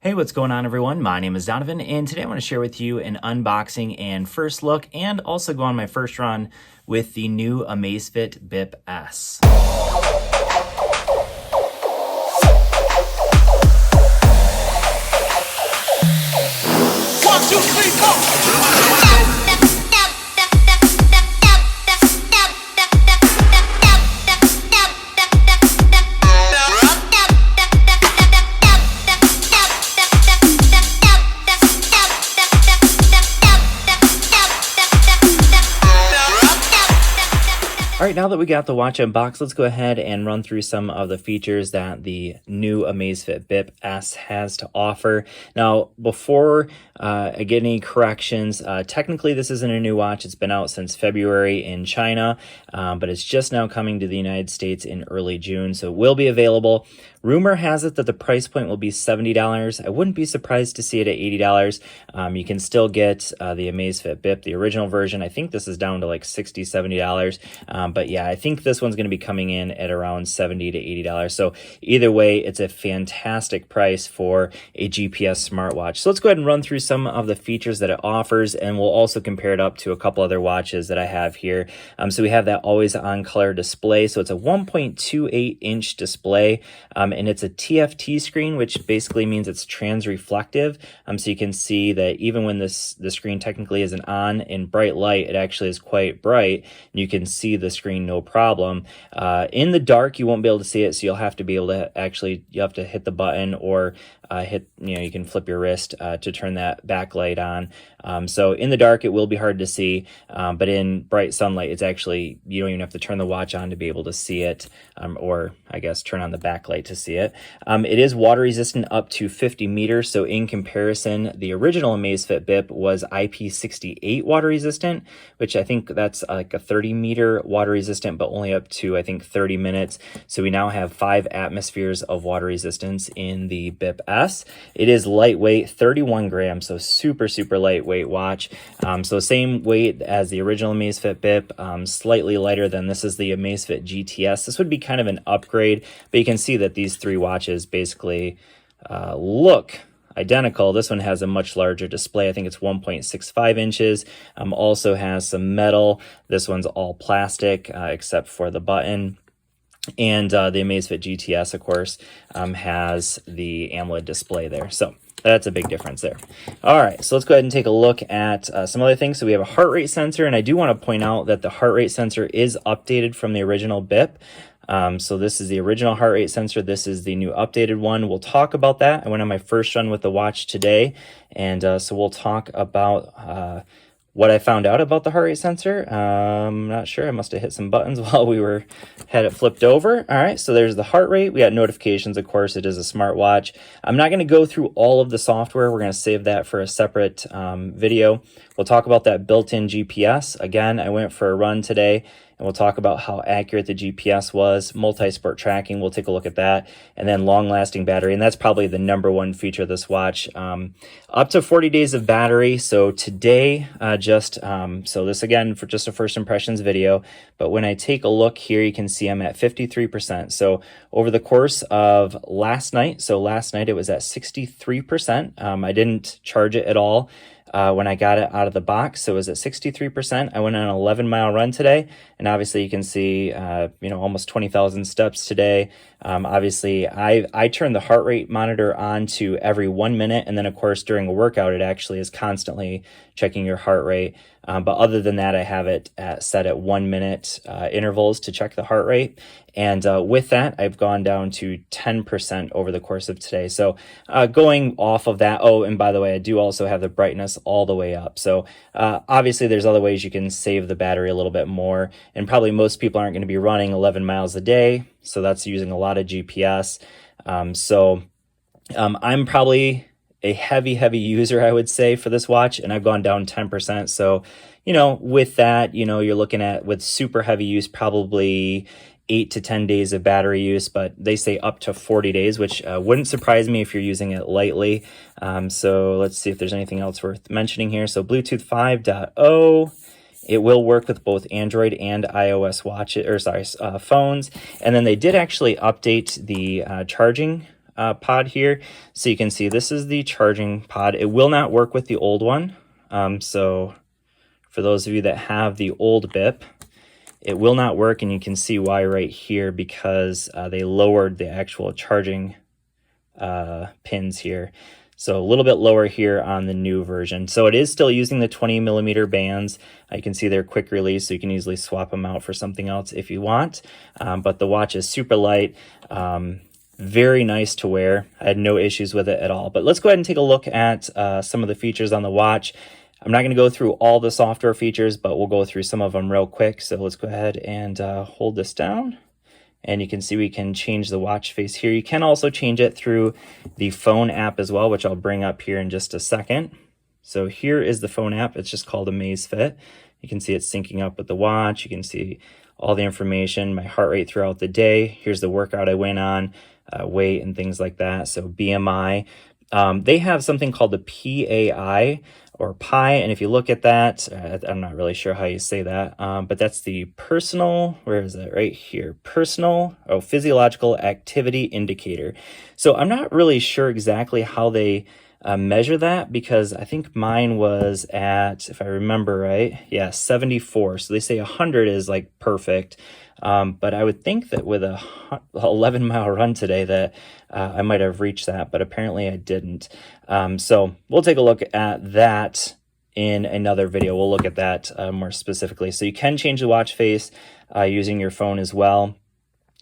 Hey, what's going on, everyone? My name is Donovan, and today I want to share with you an unboxing and first look, and also go on my first run with the new Amazfit Bip S. One, two, three, four. All right, now that we got the watch unboxed, let's go ahead and run through some of the features that the new Amazfit Bip S has to offer. Now, before I get any corrections, technically this isn't a new watch. It's been out since February in China, but it's just now coming to the United States in early June, so it will be available. Rumor has it that the price point will be $70. I wouldn't be surprised to see it at $80. You can still get the Amazfit Bip, the original version. I think this is down to like $60, $70. But yeah, I think this one's going to be coming in at around $70 to $80. So either way, it's a fantastic price for a GPS smartwatch. So let's go ahead and run through some of the features that it offers, and we'll also compare it up to a couple other watches that I have here. So we have that always on color display. So it's a 1.28 inch display, and it's a TFT screen, which basically means it's trans-reflective. So you can see that even when the screen technically isn't on in bright light, it actually is quite bright. And you can see the screen no problem. In the dark, you won't be able to see it, so you'll have to be able to you have to hit the button or you can flip your wrist to turn that backlight on. So in the dark, it will be hard to see, but in bright sunlight, it's actually, you don't even have to turn the watch on to be able to see it, or I guess turn on the backlight to see it. It is water resistant up to 50 meters. So in comparison, the original Amazfit Bip was IP68 water resistant, which I think that's like a 30 meter water resistant, but only up to, I think, 30 minutes. So we now have 5 atmospheres of water resistance in the Bip S. It is lightweight, 31 grams, so super lightweight watch. So same weight as the original Amazfit Bip, slightly lighter than this is the Amazfit GTS. This would be kind of an upgrade, but you can see that these three watches basically look identical. This one has a much larger display. I think it's 1.65 inches. Also has some metal. This one's all plastic except for the button. And the Amazfit GTS, of course, has the AMOLED display there. So that's a big difference there. All right, so let's go ahead and take a look at some other things. So we have a heart rate sensor, and I do want to point out that the heart rate sensor is updated from the original Bip. So this is the original heart rate sensor. This is the new updated one. We'll talk about that. I went on my first run with the watch today, and so we'll talk about what I found out about the heart rate sensor. I'm not sure. I must have hit some buttons while we had it flipped over. All right, so there's the heart rate. We got notifications, of course. It is a smartwatch. I'm not going to go through all of the software. We're going to save that for a separate video. We'll talk about that built-in GPS. Again, I went for a run today, and we'll talk about how accurate the GPS was. Multi-sport tracking, we'll take a look at that. And then long-lasting battery, and that's probably the #1 feature of this watch. Up to 40 days of battery. So today, so this again, for just a first impressions video, but when I take a look here, you can see I'm at 53%. So over the course of last night, it was at 63%. I didn't charge it at all when I got it out of the box, so it was at 63%. I went on an 11-mile run today, and obviously you can see, almost 20,000 steps today. Obviously, I turn the heart rate monitor on to every 1 minute, and then of course during a workout, it actually is constantly checking your heart rate. But other than that, I have it set at 1 minute intervals to check the heart rate. And with that, I've gone down to 10% over the course of today. So going off of that, oh, and by the way, I do also have the brightness all the way up. So obviously there's other ways you can save the battery a little bit more. And probably most people aren't going to be running 11 miles a day. So that's using a lot of GPS. I'm probably a heavy user, I would say, for this watch, and I've gone down 10%. So, with that, you're looking at, with super heavy use, probably 8 to 10 days of battery use, but they say up to 40 days, which wouldn't surprise me if you're using it lightly. So let's see if there's anything else worth mentioning here. So Bluetooth 5.0. It will work with both Android and iOS phones. And then they did actually update the charging pod here. So you can see this is the charging pod. It will not work with the old one. So for those of you that have the old Bip, it will not work, and you can see why right here, because they lowered the actual charging pins here. So a little bit lower here on the new version. So it is still using the 20mm bands. You can see they're quick release, so you can easily swap them out for something else if you want. But the watch is super light, very nice to wear. I had no issues with it at all. But let's go ahead and take a look at some of the features on the watch. I'm not going to go through all the software features, but we'll go through some of them real quick. So let's go ahead and hold this down. And you can see we can change the watch face here. You can also change it through the phone app as well, which I'll bring up here in just a second. So here is the phone app. It's just called Amazfit. You can see it's syncing up with the watch. You can see all the information, my heart rate throughout the day. Here's the workout I went on, weight and things like that. So BMI. They have something called the PAI or Pi, and if you look at that, I'm not really sure how you say that, but that's the personal, where is it? Right here, physiological activity indicator. So I'm not really sure exactly how they measure that, because I think mine was at, if I remember right, yeah, 74. So they say 100 is like perfect. But I would think that with a 11-mile run today that I might have reached that, but apparently I didn't. So we'll take a look at that in another video. We'll look at that more specifically. So you can change the watch face using your phone as well.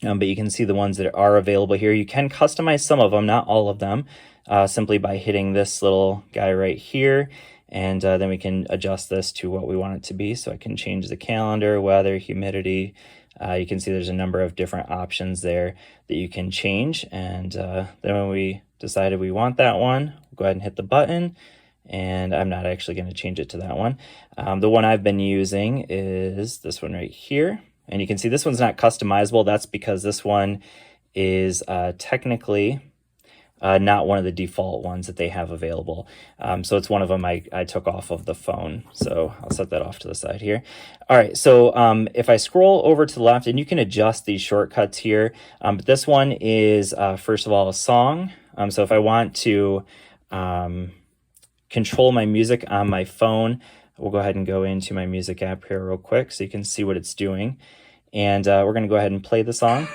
But you can see the ones that are available here. You can customize some of them, not all of them, simply by hitting this little guy right here. And then we can adjust this to what we want it to be. So I can change the calendar, weather, humidity. You can see there's a number of different options there that you can change. And then when we decided we want that one, we'll go ahead and hit the button. And I'm not actually going to change it to that one. The one I've been using is this one right here. And you can see this one's not customizable. That's because this one is technically not one of the default ones that they have available. So it's one of them I took off of the phone. So I'll set that off to the side here. All right, so if I scroll over to the left, and you can adjust these shortcuts here, but this one is, first of all, a song. So if I want to control my music on my phone, we'll go ahead and go into my music app here real quick so you can see what it's doing. And we're going to go ahead and play the song.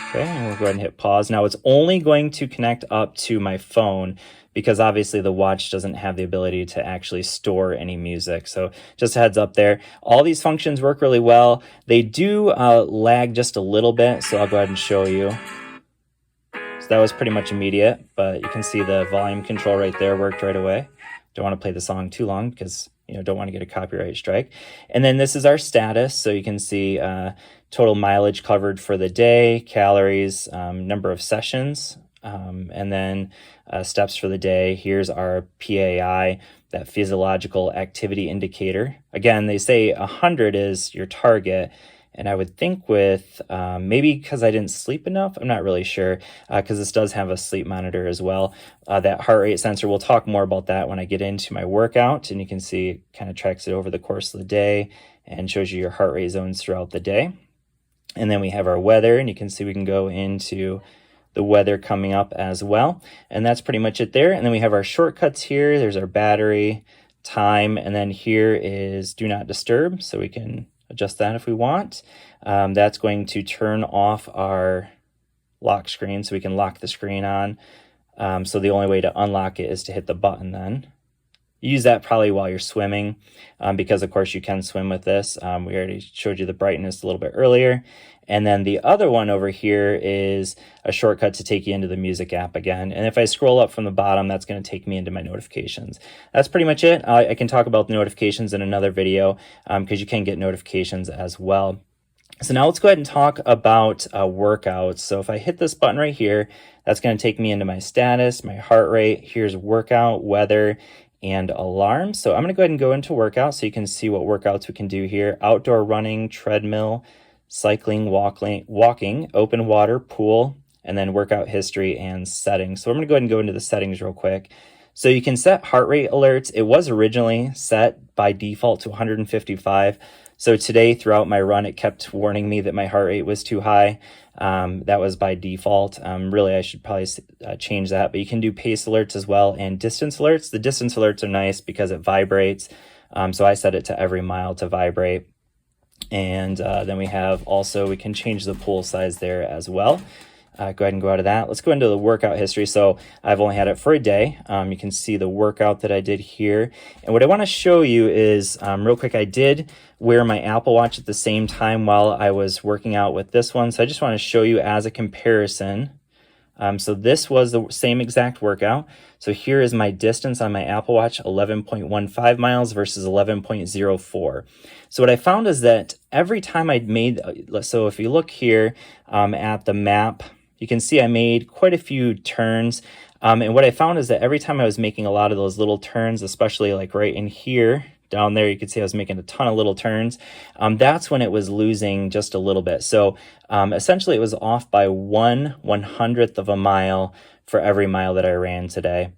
Okay, and we'll go ahead and hit pause. Now it's only going to connect up to my phone because obviously the watch doesn't have the ability to actually store any music. So just a heads up there. All these functions work really well. They do lag just a little bit, so I'll go ahead and show you. So that was pretty much immediate, but you can see the volume control right there worked right away. Don't want to play the song too long because don't want to get a copyright strike. And then this is our status. So you can see total mileage covered for the day, calories, number of sessions, and then steps for the day. Here's our PAI, that physiological activity indicator. Again, they say 100 is your target. And I would think with maybe because I didn't sleep enough, I'm not really sure, because this does have a sleep monitor as well. That heart rate sensor, we'll talk more about that when I get into my workout. And you can see it kind of tracks it over the course of the day and shows you your heart rate zones throughout the day. And then we have our weather, and you can see we can go into the weather coming up as well. And that's pretty much it there. And then we have our shortcuts here. There's our battery, time, and then here is do not disturb. So we can adjust that if we want. That's going to turn off our lock screen so we can lock the screen on. So the only way to unlock it is to hit the button then. Use that probably while you're swimming because of course you can swim with this. We already showed you the brightness a little bit earlier. And then the other one over here is a shortcut to take you into the music app again. And if I scroll up from the bottom, that's going to take me into my notifications. That's pretty much it. I can talk about the notifications in another video because you can get notifications as well. So now let's go ahead and talk about workouts. So if I hit this button right here, that's going to take me into my status, my heart rate. Here's workout, weather, and alarm. So I'm going to go ahead and go into workout so you can see what workouts we can do here. Outdoor running, treadmill, cycling, walking, open water, pool, and then workout history and settings. So I'm going to go ahead and go into the settings real quick. So you can set heart rate alerts. It was originally set by default to 155. So today throughout my run, it kept warning me that my heart rate was too high. That was by default. Really, I should probably change that, but you can do pace alerts as well and distance alerts. The distance alerts are nice because it vibrates. So I set it to every mile to vibrate. And then we have also, we can change the pool size there as well. Go ahead and go out of that. Let's go into the workout history. So I've only had it for a day. You can see the workout that I did here. And what I want to show you is, real quick, I did wear my Apple Watch at the same time while I was working out with this one. So I just want to show you as a comparison. So this was the same exact workout. So here is my distance on my Apple Watch, 11.15 miles versus 11.04. So what I found is that every time I'd made, so if you look here at the map, you can see I made quite a few turns. And what I found is that every time I was making a lot of those little turns, especially like right in here, down there, you could see I was making a ton of little turns. That's when it was losing just a little bit. So essentially it was off by 1/100th of a mile for every mile that I ran today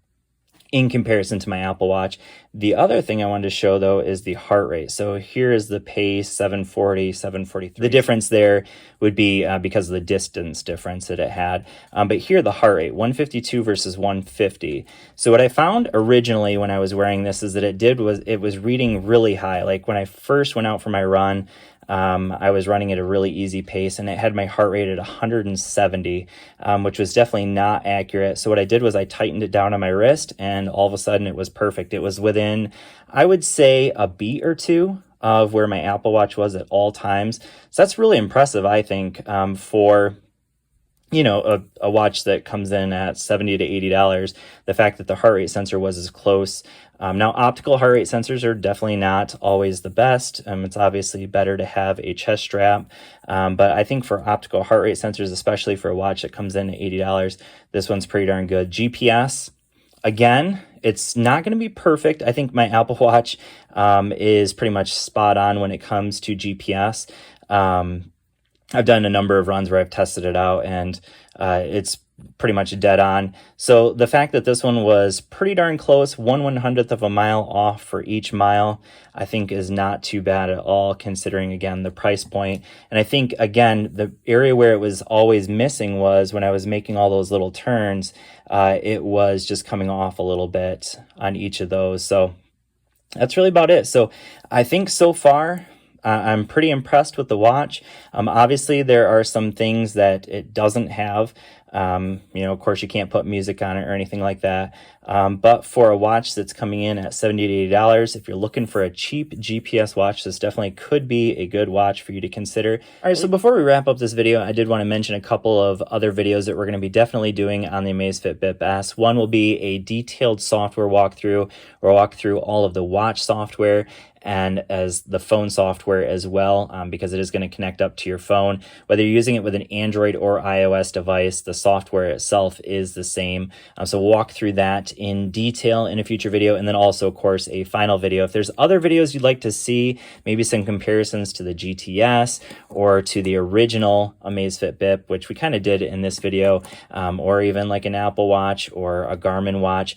in comparison to my Apple Watch. The other thing I wanted to show though is the heart rate. So here is the pace, 740, 743. The difference there would be because of the distance difference that it had. But here the heart rate, 152 versus 150. So what I found originally when I was wearing this is that it was reading really high. Like when I first went out for my run, I was running at a really easy pace and it had my heart rate at 170, which was definitely not accurate. So what I did was I tightened it down on my wrist and all of a sudden it was perfect. It was within, I would say, a beat or two of where my Apple Watch was at all times. So that's really impressive, I think, for a watch that comes in at $70 to $80, the fact that the heart rate sensor was as close. Now, optical heart rate sensors are definitely not always the best. It's obviously better to have a chest strap. But I think for optical heart rate sensors, especially for a watch that comes in at $80, this one's pretty darn good. GPS, again, it's not going to be perfect. I think my Apple Watch is pretty much spot on when it comes to GPS. I've done a number of runs where I've tested it out and it's pretty much dead on. So the fact that this one was pretty darn close, 1/100th of a mile off for each mile, I think is not too bad at all considering, again, the price point. And I think, again, the area where it was always missing was when I was making all those little turns, it was just coming off a little bit on each of those. So that's really about it. So I think so far, I'm pretty impressed with the watch. Obviously, there are some things that it doesn't have. Of course, you can't put music on it or anything like that. But for a watch that's coming in at $70 to $80, if you're looking for a cheap GPS watch, this definitely could be a good watch for you to consider. All right, so before we wrap up this video, I did want to mention a couple of other videos that we're going to be definitely doing on the Amazfit Bip S. One will be a detailed software walkthrough, or walk through all of the watch software and as the phone software as well, because it is going to connect up to your phone. Whether you're using it with an Android or iOS device, the software itself is the same. So we'll walk through that in detail in a future video, and then also, of course, a final video. If there's other videos you'd like to see, maybe some comparisons to the GTS or to the original Amazfit Bip, which we kind of did in this video, or even like an Apple Watch or a Garmin watch,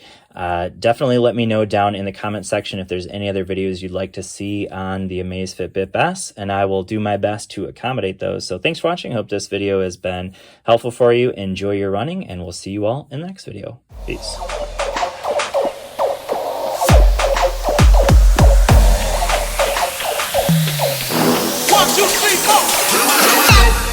definitely let me know down in the comment section if there's any other videos you'd like to see on the Amazfit Bip S, and I will do my best to accommodate those. So thanks for watching. Hope this video has been helpful for you. Enjoy your running, and we'll see you all in the next video. Peace. 1, 2, 3, 4.